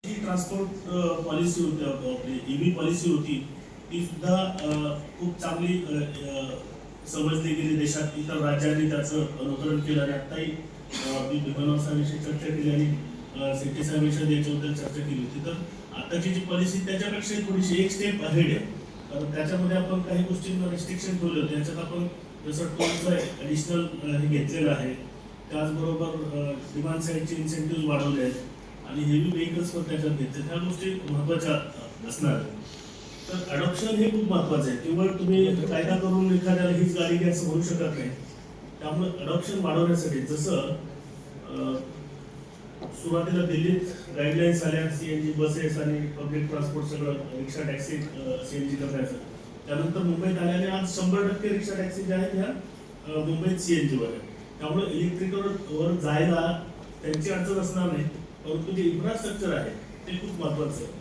जी transport policy होती आपली EV policy होती ती सुद्धा खूप चांगली समजली गेली देशात. इतर राज्यांनी त्याचं अनुकरण केलं आणि आत्ताही मी विमानावर साहेबांशी चर्चा केली आणि सिटी साहेबांशी याच्याबद्दल चर्चा केली होती. तर आताची जी पॉलिसी त्याच्यापेक्षा थोडीशी एक स्टेप अहेड आहे. तर त्याच्यामध्ये आपण काही गोष्टींवर रिस्ट्रिक्शन ठेवले होते. याच्यात आपण जसं टोलचं ॲडिशनल हे घेतलेलं आहे, त्याचबरोबर डिमांड साईडचे इन्सेंटिव्ह वाढवले आहेत आणि हेवी व्हेकल्स पण त्याच्यात घेतले. ह्या गोष्टी महत्त्वाच्या असणार आहेत. तर अडॉप्शन हे खूप महत्त्वाचं आहे. केवळ तुम्ही कायदा करून एखाद्याला हीच गाडी घ्या असं म्हणू शकत नाही. त्यामुळे अडॉप्शन वाढवण्यासाठी जसं सुरुवातीला दिल्लीत गाईडलाईन्स आल्या CNG बसेस आणि पब्लिक ट्रान्सपोर्ट सगळं रिक्षा टॅक्सी CNG करण्याचं. त्यानंतर मुंबईत आल्याने आज 100% रिक्षा टॅक्सी ज्या आहेत ह्या मुंबईत CNG वर आहे. त्यामुळे इलेक्ट्रिकवर जायला त्यांची अडचण असणार नाही. परंतु जे इन्फ्रास्ट्रक्चर आहे ते खूप महत्त्वाचं आहे.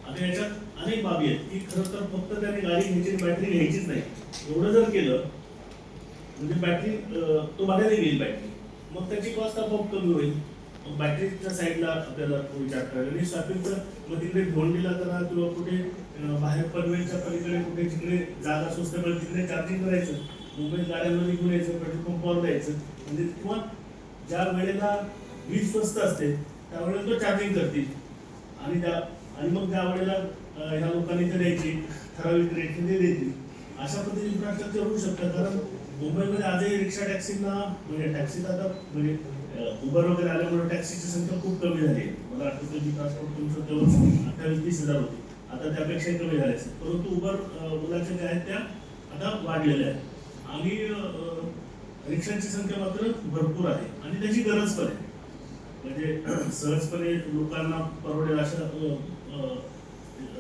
आता याच्यात अनेक बाबी आहेत की खरं तर फक्त त्याने गाडी घ्यायची बॅटरी घ्यायचीच नाही. एवढं जर केलं म्हणजे बॅटरी तो भाड्याने घेईल बॅटरी, मग त्याची कॉस्ट आपोआप कमी होईल. बॅटरीच्या साईडला आपल्याला विचार करायला आणि शॉपिंगचं मग तिकडे भिवंडीला करा किंवा कुठे बाहेर पनवेलच्या पलीकडे कुठे जिकडे जागा स्वस्त मिळेल तिकडे चार्जिंग करायचं. मुंबईत गाड्यांमध्ये घेऊन यायचं, पेट्रोल पंपावर द्यायचं. म्हणजे किंवा ज्या वेळेला वीज स्वस्त असते त्यावेळेला तो चार्जिंग करतील आणि मग त्या वेळेला ह्या लोकांनी ते द्यायची ठराविक रेटने देतील. अशा पद्धतीने इन्फ्रास्ट्रक्चर होऊ शकतं. कारण मुंबईमध्ये आजही रिक्षा टॅक्सींना म्हणजे टॅक्सीत आता म्हणजे उबर वगैरे आल्यामुळे टॅक्सीची संख्या खूप कमी झाली. मला आठवतं की ट्रान्सपोर्ट तुमचं तेव्हा 28-30 हजार होती, आता त्यापेक्षाही कमी झाले असेल. परंतु उबर ओलाच्या ज्या आहेत त्या आता वाढलेल्या आहेत आणि रिक्षांची संख्या मात्र भरपूर आहे आणि त्याची गरज पण आहे. म्हणजे सहजपणे लोकांना परवडेल अशा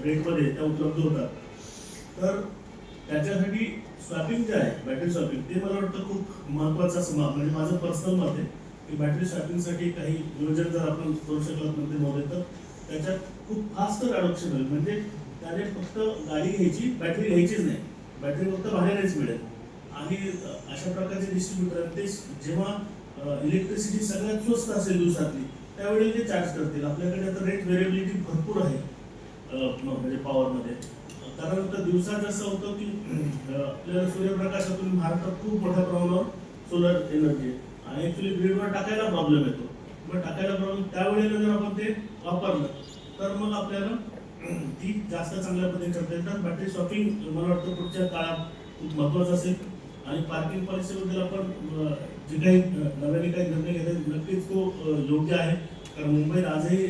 रेटमध्ये त्या उपलब्ध होतात. तर त्याच्यासाठी स्वॅपिंग जे आहे बॅटरी स्वॅपिंग ते मला वाटतं खूप महत्त्वाचं असं म्हणजे माझं पर्सनल मत आहे की बॅटरी स्वॅपिंगसाठी काही नियोजन जर आपण करू शकलात मंत्री महोदय तर त्याच्यात खूप फास्ट अडॉप्शन होईल. म्हणजे त्याने फक्त गाडी घ्यायची बॅटरी घ्यायचीच नाही, बॅटरी फक्त बाहेरच मिळेल. आणि अशा प्रकारचे डिस्ट्रीब्युटर ते जेव्हा इलेक्ट्रिसिटी सगळ्यात स्वस्त असेल दिवसातली त्यावेळी ते चार्ज करतील. आपल्याकडे आता रेट व्हेरिएबिलिटी भरपूर आहे म्हणजे पॉवरमध्ये. कारण तर दिवसात असं होतं की आपल्याला सूर्यप्रकाशातून भारतात खूप मोठ्या प्रमाणावर सोलर एनर्जी आहे आणि ॲक्च्युली ग्रीडवर टाकायला प्रॉब्लेम येतो. मग टाकायला प्रॉब्लेम त्यावेळेला जर आपण ते वापरलं तर मग आपल्याला ती जास्त चांगल्या पद्धतीने करता येईल. तर बॅटरी स्वॅपिंग मला वाटतं पुढच्या काळात खूप महत्त्वाचं असेल. आणि पार्किंग पॉलिसीबद्दल आपण जे काही नव्याने काही निर्णय घेतले नक्कीच तो योग्य आहे. कारण मुंबईत आजही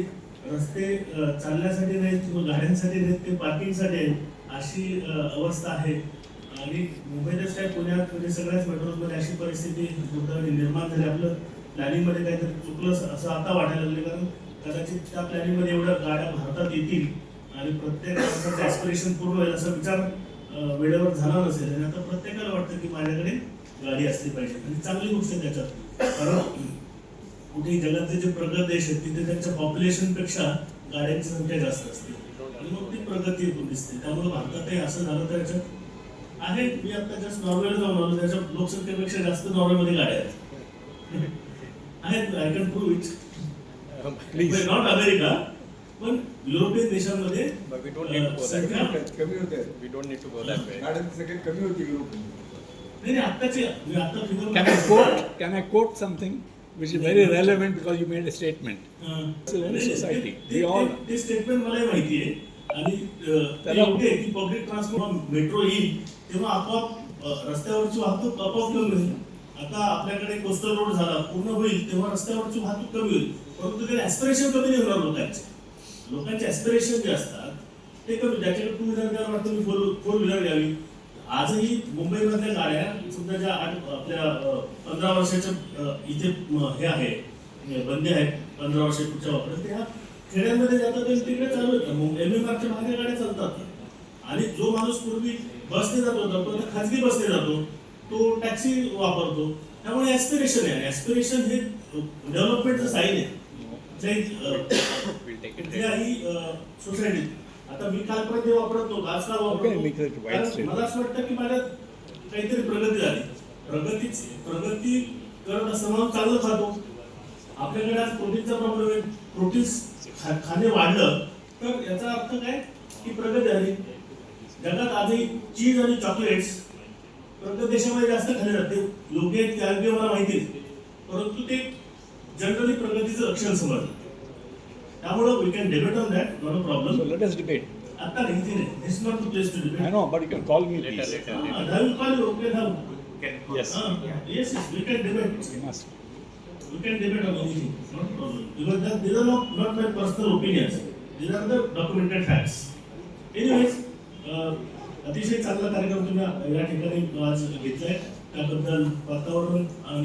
रस्ते चालण्यासाठी नाहीत किंवा गाड्यांसाठी नाहीत, ते पार्किंगसाठी आहेत अशी अवस्था आहे. आणि मुंबईतच काय पुण्यात म्हणजे सगळ्याच मेट्रोजमध्ये अशी परिस्थिती दुर्दैवाने निर्माण झाली. आपलं प्लॅनिंगमध्ये काहीतरी चुकलं असं आता वाटायला लागले. कारण कदाचित त्या प्लॅनिंगमध्ये एवढ्या गाड्या भारतात येतील आणि प्रत्येक माणसाचं ॲस्पिरेशन पूर्ण होईल असा विचार वेळेवर झाला नसेल. आणि आता प्रत्येकाला वाटतं की माझ्याकडे गाडी असली पाहिजे आणि चांगली गोष्ट आहे त्याच्यात. कारण कुठेही जगातले जे प्रगत देश आहेत तिथे त्यांच्या पॉप्युलेशनपेक्षा गाड्यांची संख्या जास्त असते आणि मग ती प्रगती दिसते. त्यामुळे भारतातही असं झालं तर याच्यात आहे. मी आता जस्ट नॉर्वेला जाऊन आलो, त्याच्या लोकसंख्येपेक्षा जास्त नॉर्वेमध्ये गाड्या आहेत. I can prove it. Not America पण युरोपियन देशांमध्ये संख्या कमी होते. We don't need to go that way. गाड्यांची संख्या कमी होती युरोप. नाही आत्ताची मी आता figure Can I quote something which is very relevant because you made a statement? It's a very society. We all. ते स्टेटमेंट मलाही माहिती आहे आणि ते योग्य आहे की पब्लिक ट्रान्सपोर्ट मेट्रो येईल तेव्हा आपोआप रस्त्यावरची वाहतूक आपोआप कमी होईल. आता आपल्याकडे कोस्टल रोड झाला पूर्ण होईल तेव्हा रस्त्यावरची वाहतूक कमी होईल. परंतु ते ॲस्पिरेशन कमी नाही होणार. लोकांचे ॲस्पिरेशन जे असतात ते कमी. ज्याच्याकडे 2 व्हीलर घ्यायला वाटतं मी 4 व्हीलर घ्यावी. आजही मुंबईमधल्या गाड्या सुद्धा ज्या आपल्या 15 वर्षाच्या इथे हे आहे बंदी आहेत 15 वर्षापूर्वीच्या वापरत त्या खेड्यांमध्ये जातात आणि तिकडे चालू येतात. MMRच्या मागे गाड्या चालतात. आणि जो माणूस पूर्वी बसने जात होता तो खाजगी बसने जातो, तो टॅक्सी वापरतो. त्यामुळे ॲस्पिरेशन आहे. ॲस्पिरेशन हे डेव्हलपमेंटचं साईन आहे कुठल्याही सोसायटीत. आता मी कालपर्यंत वापरत नव्हतो, आजकाल वापरतो. मला असं वाटतं की माझ्यात काहीतरी प्रगती झाली. प्रगती करत असताना चांगलं खातो. आपल्याकडे आज प्रोटीनचा प्रॉब्लेम आहे. प्रोटीन्स खाणे वाढलं तर याचा अर्थ काय की प्रगती झाली. जगात आजही चीज आणि चॉकलेट्स प्रगत देशामध्ये जास्त खाल्ले जाते. लोक आहेत की अयोग्य मला माहिती आहे, परंतु ते जनरली प्रगतीचं लक्षण समजतात. त्यामुळे we can debate on that, not a So problem. let us debate. आता नाही ते नाही, this not the place to I debate. know, but you can call me please. I will call you. Okay, now. Yes. Yes, yes, we can debate. You must. We can debate on anything, not a problem. Because these are not my personal opinions. These are the documented facts. Anyways, अतिशय चांगला कार्यक्रम तुम्ही या ठिकाणी आज घेतलाय, त्याबद्दल वातावरण